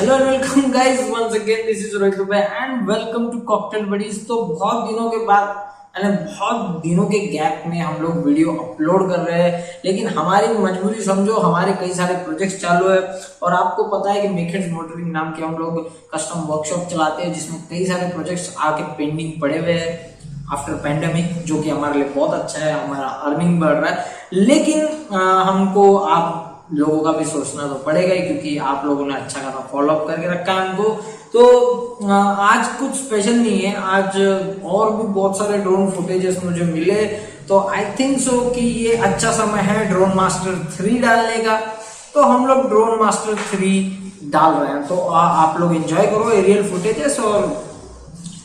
Hello and welcome guys once again this is Rohit Dubey and welcome to cocktail buddies. तो बहुत दिनों के बाद यानी बहुत दिनों के गैप में हम लोग वीडियो अपलोड कर रहे हैं, लेकिन हमारी मजबूरी समझो, हमारे कई सारे प्रोजेक्ट्स चालू है और आपको पता है कि मेकेट्स मोटरिंग नाम के हम लोग कस्टम वर्कशॉप चलाते हैं जिसमें कई सारे प्रोजेक्ट्स आके पेंडिंग पड़े हुए हैं आफ्टर पैंडेमिक, जो कि हमारे लिए बहुत अच्छा है, हमारा अर्निंग बढ़ रहा है। लेकिन हमको आप लोगों का भी सोचना तो पड़ेगा ही, क्योंकि आप लोगों ने अच्छा खासा फॉलोअप करके रखा है हमको। तो आज कुछ स्पेशल नहीं है, आज और भी बहुत सारे ड्रोन फुटेजेस मुझे मिले, तो आई थिंक सो कि ये अच्छा समय है ड्रोन मास्टर 3 डालने का। तो हम लोग ड्रोन मास्टर 3 डाल रहे हैं, तो आप लोग एंजॉय करो एरियल फुटेजेस और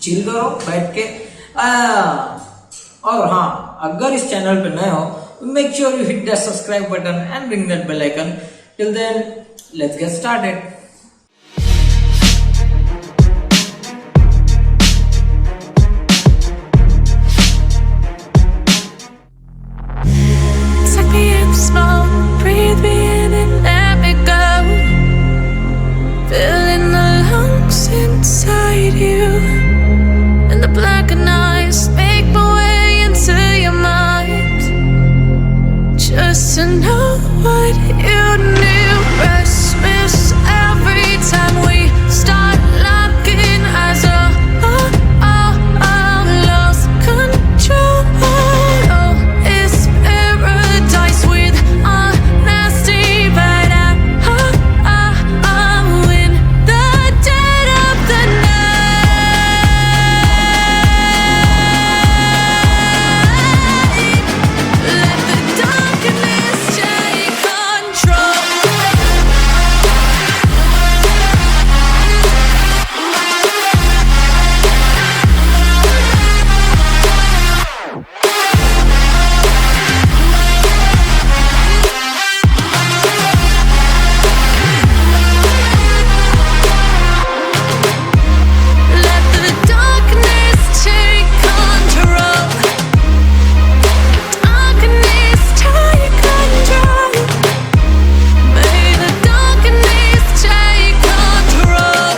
चिल करो बैठ के। और हाँ, अगर इस चैनल पे नए हो, make sure you hit that subscribe button and ring that bell icon. Till then, let's get started. Take me in small, breathe me in and let me go. Filling the lungs inside you, and the blackened eyes make my way into your mind. Just to know what you knew. Restless every time we start locking eyes. Lost control. Oh, it's paradise with honesty, but I'm in the dead of the night. Let the darkness take control. Let the darkness take control. Darkness take control. May the darkness take control.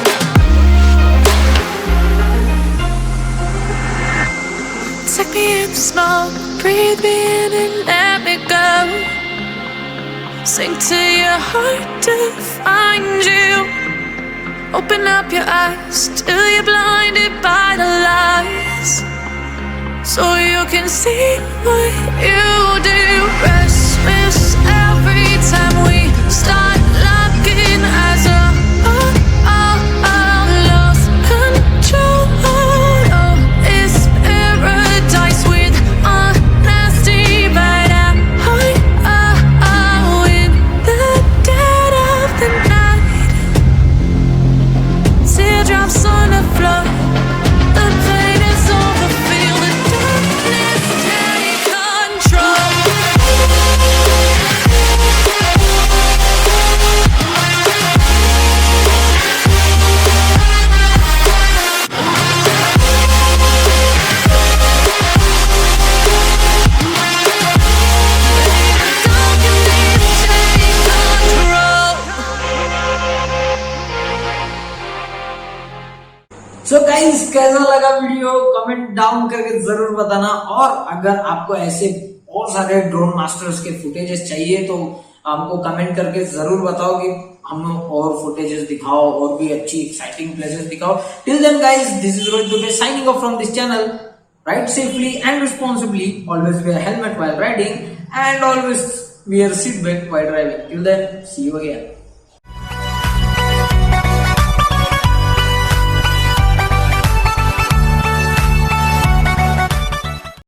Take me in small, breathe me in and let me go. Sink to your heart to find you. Open up your eyes till you're blinded by the lies, so you can see what you do. Restless every time we start locking eyes. Lost control. Oh, it's paradise with honesty, but I'm in the dead of the night. Teardrops on the floor. The pain is over. Feel the darkness take control. Darkness take control. So guys, कैसा लगा video comment down करके जरूर बताना। और अगर आपको ऐसे बहुत सारे ड्रोन मास्टर्स के फुटेजेस चाहिए तो हमको कमेंट करके जरूर बताओ कि हमें और फुटेजेस दिखाओ और भी अच्छी एक्साइटिंग प्लेसेस दिखाओ। Till then guys, this is Rohit Dubey signing off from this channel. Ride safely and responsibly, always wear helmet while riding, and always wear seatbelt while driving. Till then, see you again.